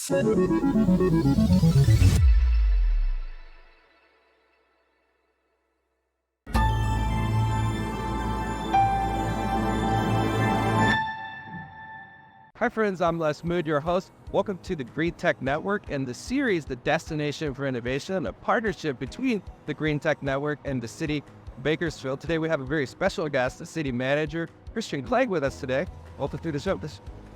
Hi friends, I'm Les Mood, your host. Welcome to the Green Tech Network and the series, The Destination for Innovation, a partnership between the Green Tech Network and the city of Bakersfield. Today we have a very special guest, the city manager, Clegg, with us today. Welcome to the show.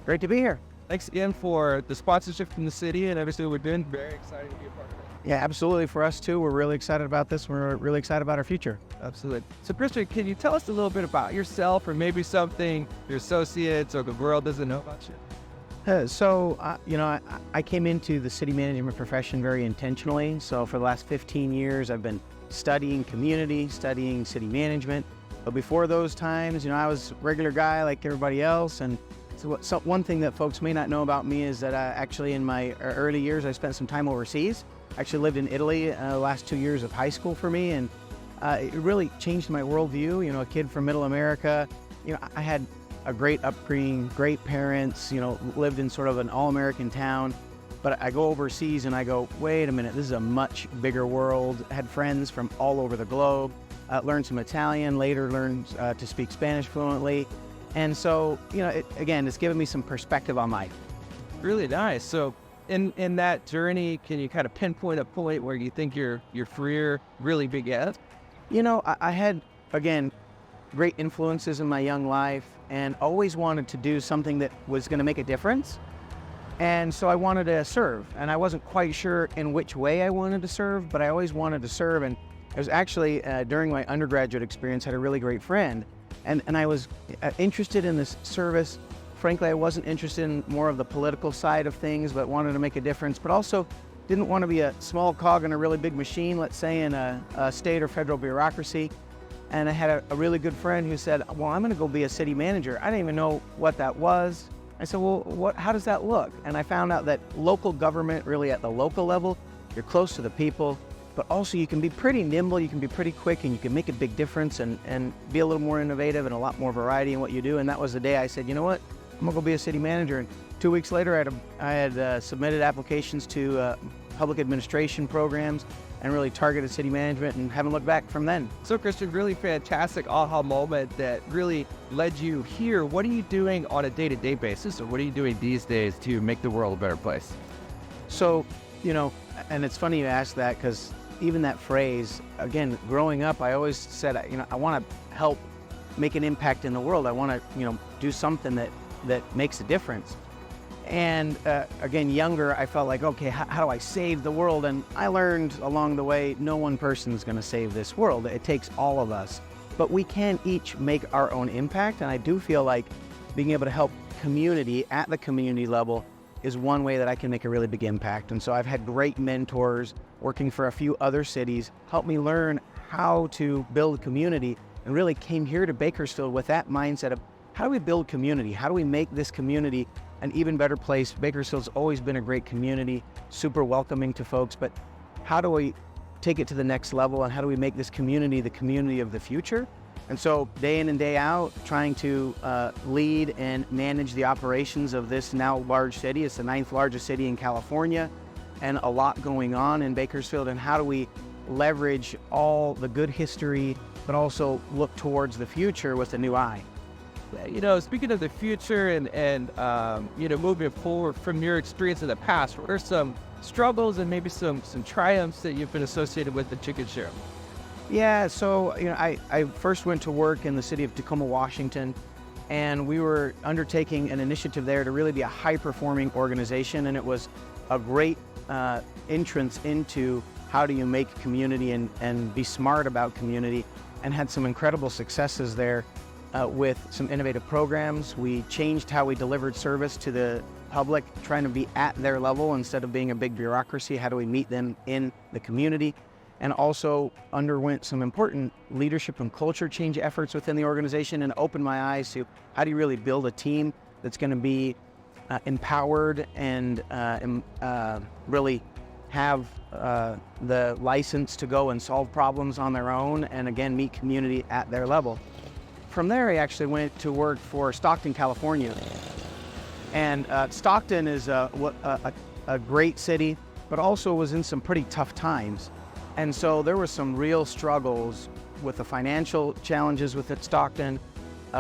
Great to be here. Thanks again for the sponsorship from the city and everything we're doing. Very excited to be a part of it. Yeah, absolutely. For us too, we're really excited about this. We're really excited about our future. Absolutely. So Christian, can you tell us a little bit about yourself or maybe something your associates or the world doesn't know about you? I came into the city management profession very intentionally. So for the last 15 years, I've been studying community, studying city management. But before those times, I was a regular guy like everybody else. And so one thing that folks may not know about me is that actually in my early years, I spent some time overseas. I actually lived in Italy the last 2 years of high school for me. And it really changed my worldview. A kid from middle America, I had a great upbringing, great parents, lived in sort of an all-American town. But I go overseas and I go, wait a minute, this is a much bigger world. I had friends from all over the globe, learned some Italian, later learned to speak Spanish fluently. And so, it's given me some perspective on life. Really nice. So in that journey, can you kind of pinpoint a point where you think your career really began? I had, again, great influences in my young life and always wanted to do something that was going to make a difference. And so I wanted to serve, and I wasn't quite sure in which way I wanted to serve, but I always wanted to serve. And I was actually, during my undergraduate experience, had a really great friend, and I was interested in this service. Frankly, I wasn't interested in more of the political side of things, but wanted to make a difference, but also didn't want to be a small cog in a really big machine, let's say in a state or federal bureaucracy. And I had a really good friend who said, well, I'm going to go be a city manager. I didn't even know what that was. I said, well, how does that look? And I found out that local government, really at the local level, you're close to the people, but also you can be pretty nimble, you can be pretty quick, and you can make a big difference and be a little more innovative and a lot more variety in what you do. And that was the day I said, you know what, I'm going to go be a city manager. And 2 weeks later, I had submitted applications to public administration programs and really targeted city management and haven't looked back from then. So Christian, really fantastic aha moment that really led you here. What are you doing on a day-to-day basis, or what are you doing these days to make the world a better place? So, and it's funny you ask that, because even that phrase, again, growing up, I always said, I want to help make an impact in the world. I want to, do something that makes a difference. And again, younger, I felt like, okay, how do I save the world? And I learned along the way, no one person is going to save this world. It takes all of us. But we can each make our own impact. And I do feel like being able to help community at the community level is one way that I can make a really big impact. And so I've had great mentors working for a few other cities, help me learn how to build community, and really came here to Bakersfield with that mindset of, how do we build community? How do we make this community an even better place? Bakersfield's always been a great community, super welcoming to folks, but how do we take it to the next level, and how do we make this community the community of the future? And so day in and day out, trying to lead and manage the operations of this now large city. It's the 9th largest city in California, and a lot going on in Bakersfield. And how do we leverage all the good history, but also look towards the future with a new eye? Speaking of the future and moving forward from your experience in the past, what are some struggles and maybe some triumphs that you've been associated with that you could share? Yeah, so I first went to work in the city of Tacoma, Washington, and we were undertaking an initiative there to really be a high-performing organization, and it was a great entrance into how do you make community and be smart about community, and had some incredible successes there. With some innovative programs. We changed how we delivered service to the public, trying to be at their level instead of being a big bureaucracy. How do we meet them in the community? And also underwent some important leadership and culture change efforts within the organization, and opened my eyes to how do you really build a team that's going to be empowered and really have the license to go and solve problems on their own, and again, meet community at their level. From there, I actually went to work for Stockton, California. And Stockton is a great city, but also was in some pretty tough times. And so there were some real struggles with the financial challenges with Stockton,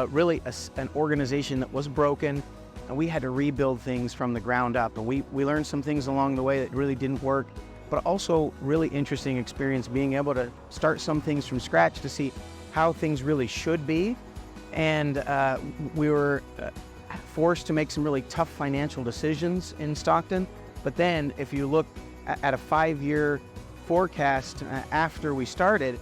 really an organization that was broken, and we had to rebuild things from the ground up. And we learned some things along the way that really didn't work, but also really interesting experience being able to start some things from scratch to see how things really should be. And we were forced to make some really tough financial decisions in Stockton. But then if you look at a 5-year forecast after we started,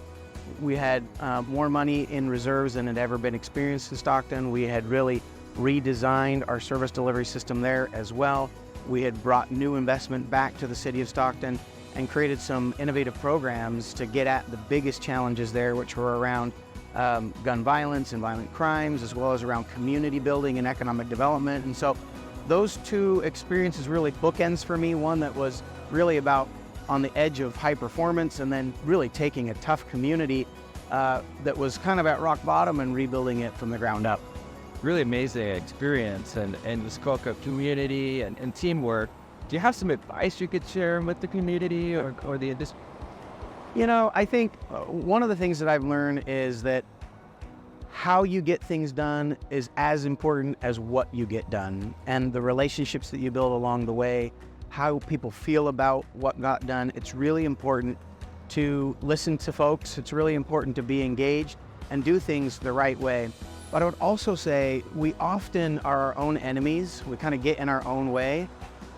we had more money in reserves than had ever been experienced in Stockton. We had really redesigned our service delivery system there as well. We had brought new investment back to the city of Stockton and created some innovative programs to get at the biggest challenges there, which were around gun violence and violent crimes, as well as around community building and economic development. And so those two experiences really bookends for me, one that was really about on the edge of high performance, and then really taking a tough community that was kind of at rock bottom and rebuilding it from the ground up. Really amazing experience, and the spoke of community and teamwork. Do you have some advice you could share with the community or the industry? You know, I think one of the things that I've learned is that how you get things done is as important as what you get done, and the relationships that you build along the way, how people feel about what got done. It's really important to listen to folks. It's really important to be engaged and do things the right way. But I would also say we often are our own enemies. We kind of get in our own way.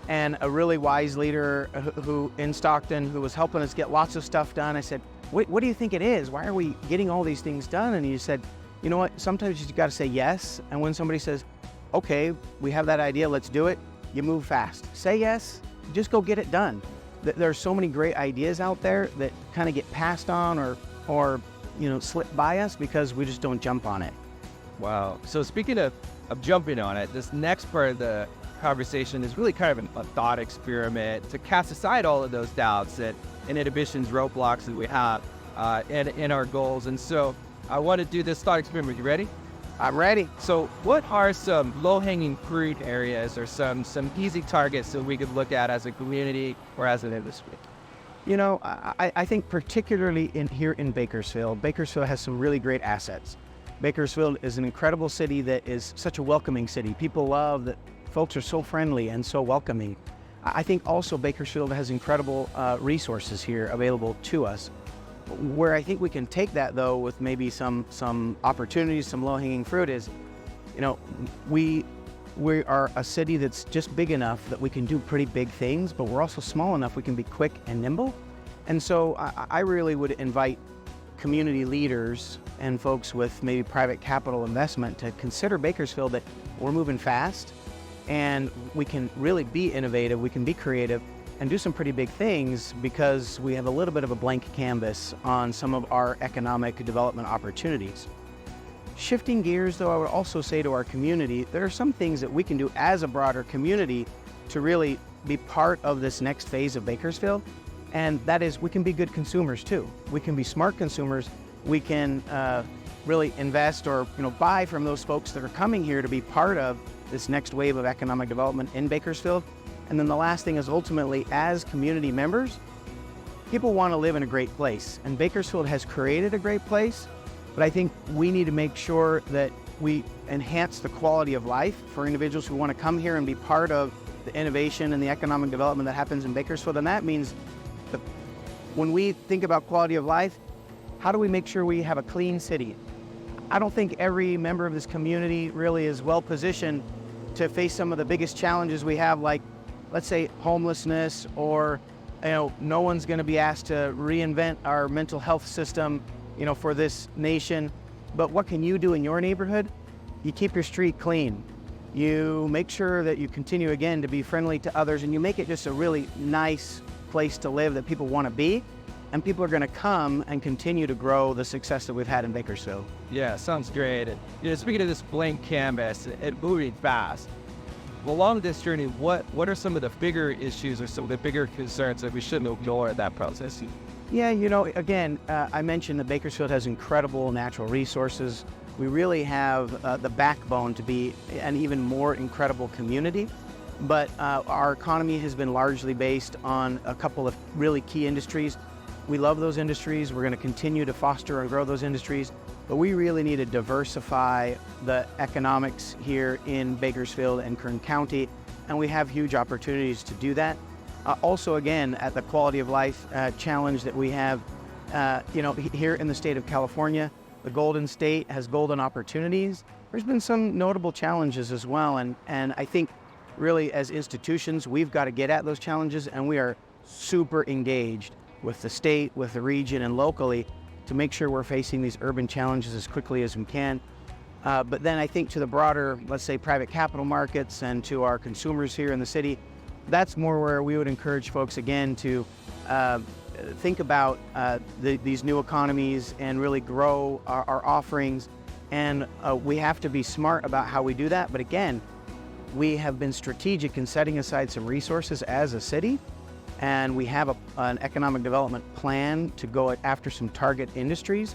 And a really wise leader who in Stockton, who was helping us get lots of stuff done, I said, what do you think it is? Why are we getting all these things done? And he said, you know what, sometimes you got to say yes. And when somebody says, okay, we have that idea, let's do it, you move fast. Say yes, just go get it done. There are so many great ideas out there that kind of get passed on or slip by us because we just don't jump on it. Wow. So speaking of jumping on it, this next part of the conversation is really kind of a thought experiment to cast aside all of those doubts and inhibitions, roadblocks that we have in our goals. And so I want to do this thought experiment. You ready? I'm ready. So what are some low-hanging fruit areas or some easy targets that we could look at as a community or as an industry? You know, I think particularly here in Bakersfield has some really great assets. Bakersfield is an incredible city that is such a welcoming city. People love that folks are so friendly and so welcoming. I think also Bakersfield has incredible resources here available to us. Where I think we can take that though with maybe some opportunities, some low-hanging fruit is, we are a city that's just big enough that we can do pretty big things, but we're also small enough we can be quick and nimble. And so I really would invite community leaders and folks with maybe private capital investment to consider Bakersfield, that we're moving fast and we can really be innovative, we can be creative and do some pretty big things because we have a little bit of a blank canvas on some of our economic development opportunities. Shifting gears though, I would also say to our community, there are some things that we can do as a broader community to really be part of this next phase of Bakersfield. And that is, we can be good consumers too. We can be smart consumers. We can really invest or buy from those folks that are coming here to be part of this next wave of economic development in Bakersfield. And then the last thing is, ultimately, as community members, people want to live in a great place. And Bakersfield has created a great place, but I think we need to make sure that we enhance the quality of life for individuals who want to come here and be part of the innovation and the economic development that happens in Bakersfield. And that means that when we think about quality of life, how do we make sure we have a clean city? I don't think every member of this community really is well positioned to face some of the biggest challenges we have, like, let's say, homelessness, or no one's going to be asked to reinvent our mental health system, for this nation. But what can you do in your neighborhood? You keep your street clean. You make sure that you continue, again, to be friendly to others, and you make it just a really nice place to live that people want to be, and people are going to come and continue to grow the success that we've had in Bakersfield. Yeah, sounds great. And, speaking of this blank canvas, it moving fast. Along this journey, what are some of the bigger issues or some of the bigger concerns that we shouldn't ignore in that process? Yeah, again, I mentioned that Bakersfield has incredible natural resources. we really have the backbone to be an even more incredible community. But our economy has been largely based on a couple of really key industries. We love those industries. We're going to continue to foster and grow those industries, but we really need to diversify the economics here in Bakersfield and Kern County, and we have huge opportunities to do that. Also, again, at the quality of life challenge that we have, here in the state of California, the Golden State has golden opportunities. There's been some notable challenges as well, and I think really as institutions, we've got to get at those challenges, and we are super engaged with the state, with the region, and locally to make sure we're facing these urban challenges as quickly as we can. But then I think to the broader, let's say, private capital markets and to our consumers here in the city, that's more where we would encourage folks, again, to think about these new economies and really grow our offerings. And we have to be smart about how we do that. But again, we have been strategic in setting aside some resources as a city, and we have an economic development plan to go after some target industries.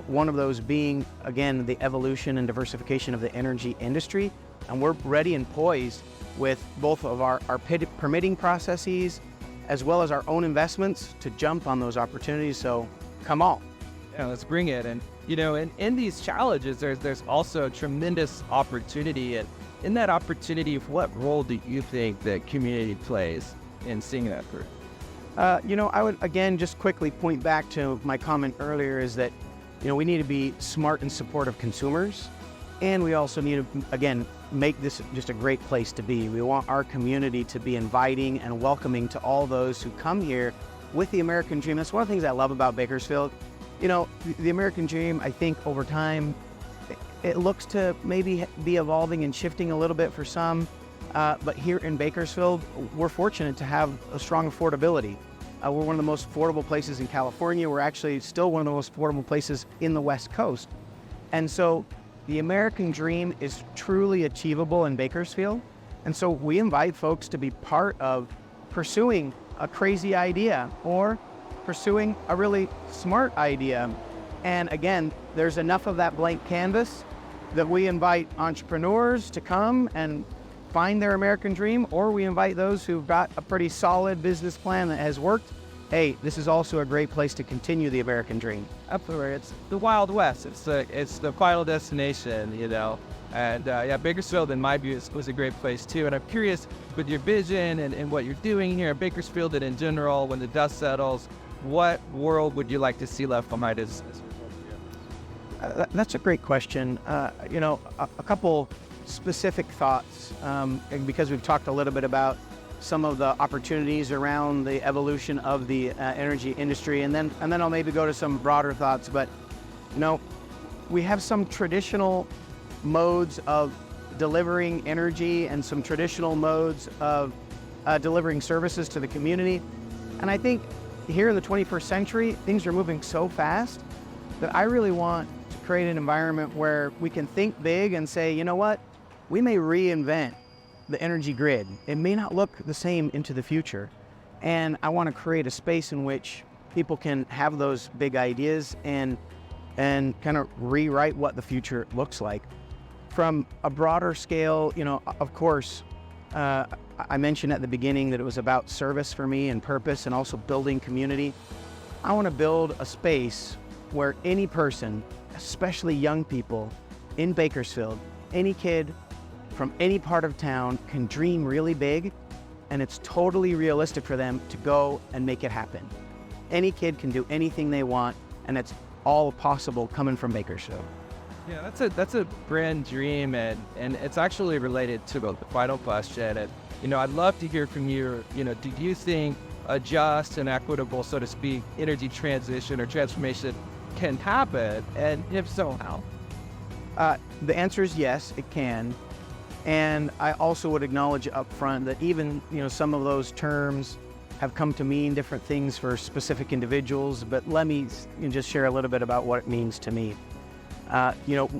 One of those being, again, the evolution and diversification of the energy industry. And we're ready and poised with both of our permitting processes as well as our own investments to jump on those opportunities. So come on. Yeah, let's bring it. And, in these challenges, there's also tremendous opportunity. And in that opportunity, what role do you think that community plays in seeing that through? I would, again, just quickly point back to my comment earlier is that, we need to be smart and supportive consumers. And we also need to, again, make this just a great place to be. We want our community to be inviting and welcoming to all those who come here with the American dream. That's one of the things I love about Bakersfield. The American dream, I think over time, it looks to maybe be evolving and shifting a little bit for some. But here in Bakersfield, we're fortunate to have a strong affordability. We're one of the most affordable places in California. We're actually still one of the most affordable places in the West Coast. And so the American dream is truly achievable in Bakersfield. And so we invite folks to be part of pursuing a crazy idea or pursuing a really smart idea. And again, there's enough of that blank canvas that we invite entrepreneurs to come and find their American dream, or we invite those who've got a pretty solid business plan that has worked. Hey, this is also a great place to continue the American dream. Absolutely. It's the Wild West. It's the final destination, And Bakersfield, in my view, was a great place too. And I'm curious, with your vision and what you're doing here at Bakersfield and in general, when the dust settles, what world would you like to see left behind as That's a great question. A couple specific thoughts, because we've talked a little bit about some of the opportunities around the evolution of the energy industry, and then I'll maybe go to some broader thoughts. But we have some traditional modes of delivering energy and some traditional modes of delivering services to the community. And I think here in the 21st century, things are moving so fast that I really want to create an environment where we can think big and say, you know what, we may reinvent the energy grid. It may not look the same into the future. And I want to create a space in which people can have those big ideas and kind of rewrite what the future looks like. From a broader scale, of course, I mentioned at the beginning that it was about service for me and purpose and also building community. I want to build a space where any person, especially young people in Bakersfield, any kid from any part of town can dream really big, and it's totally realistic for them to go and make it happen. Any kid can do anything they want, and it's all possible coming from Bakersfield. Yeah, that's a grand dream, and it's actually related to the final question. And I'd love to hear from you. Do you think a just and equitable, so to speak, energy transition or transformation can happen? And if so, how? The answer is yes, it can. And I also would acknowledge up front that even, some of those terms have come to mean different things for specific individuals, but let me just share a little bit about what it means to me.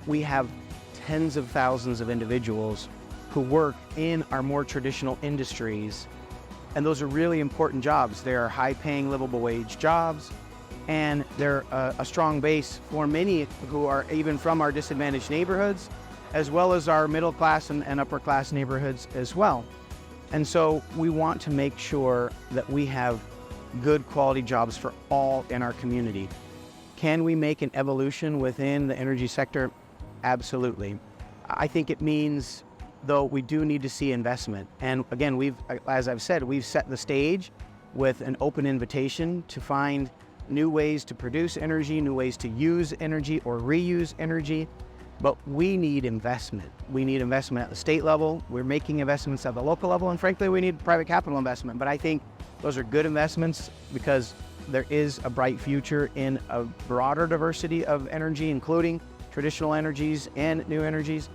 We have tens of thousands of individuals who work in our more traditional industries, and those are really important jobs. They are high-paying, livable wage jobs, and they're a strong base for many who are even from our disadvantaged neighborhoods, as well as our middle class and upper class neighborhoods as well. And so we want to make sure that we have good quality jobs for all in our community. Can we make an evolution within the energy sector? Absolutely. I think it means, though, we do need to see investment. And again, as I've said, we've set the stage with an open invitation to find new ways to produce energy, new ways to use energy or reuse energy. But we need investment. We need investment at the state level. We're making investments at the local level. And frankly, we need private capital investment. But I think those are good investments because there is a bright future in a broader diversity of energy, including traditional energies and new energies.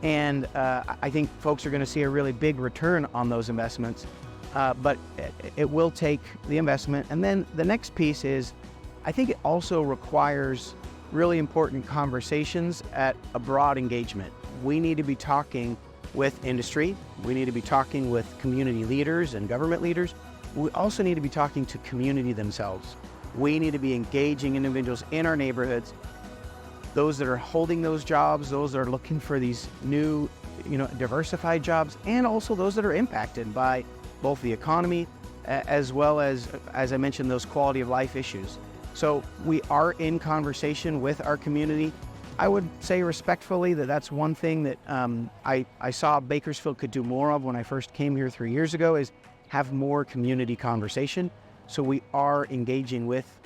And I think folks are going to see a really big return on those investments. But it will take the investment. And then the next piece is, I think it also requires really important conversations at a broad engagement. We need to be talking with industry. We need to be talking with community leaders and government leaders. We also need to be talking to community themselves. We need to be engaging individuals in our neighborhoods, those that are holding those jobs, those that are looking for these new, diversified jobs, and also those that are impacted by both the economy as well as I mentioned, those quality of life issues. So we are in conversation with our community. I would say respectfully that that's one thing that I saw Bakersfield could do more of when I first came here 3 years ago, is have more community conversation. So we are engaging with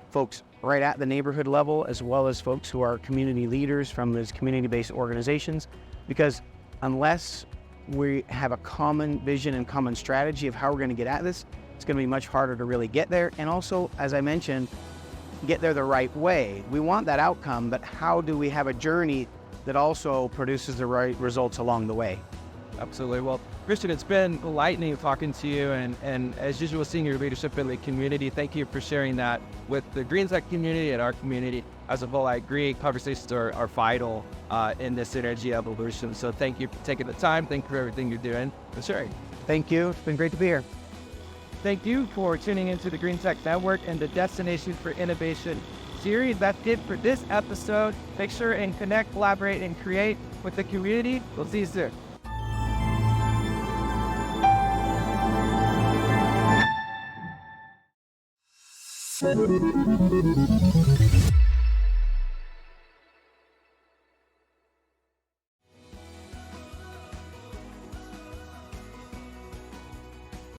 folks right at the neighborhood level, as well as folks who are community leaders from those community-based organizations, because unless we have a common vision and common strategy of how we're going to get at this, it's going to be much harder to really get there. And also, as I mentioned, get there the right way. We want that outcome, but how do we have a journey that also produces the right results along the way? Absolutely. Well, Christian, it's been enlightening talking to you, and as usual, seeing your leadership in the community. Thank you for sharing that with the Green Tech community and our community as a whole. I agree, conversations are vital in this energy evolution. So thank you for taking the time. Thank you for everything you're doing and sharing. Thank you. It's been great to be here. Thank you for tuning into the Green Tech Network and the Destination for Innovation series. That's it for this episode. Make sure and connect, collaborate, and create with the community. We'll see you soon.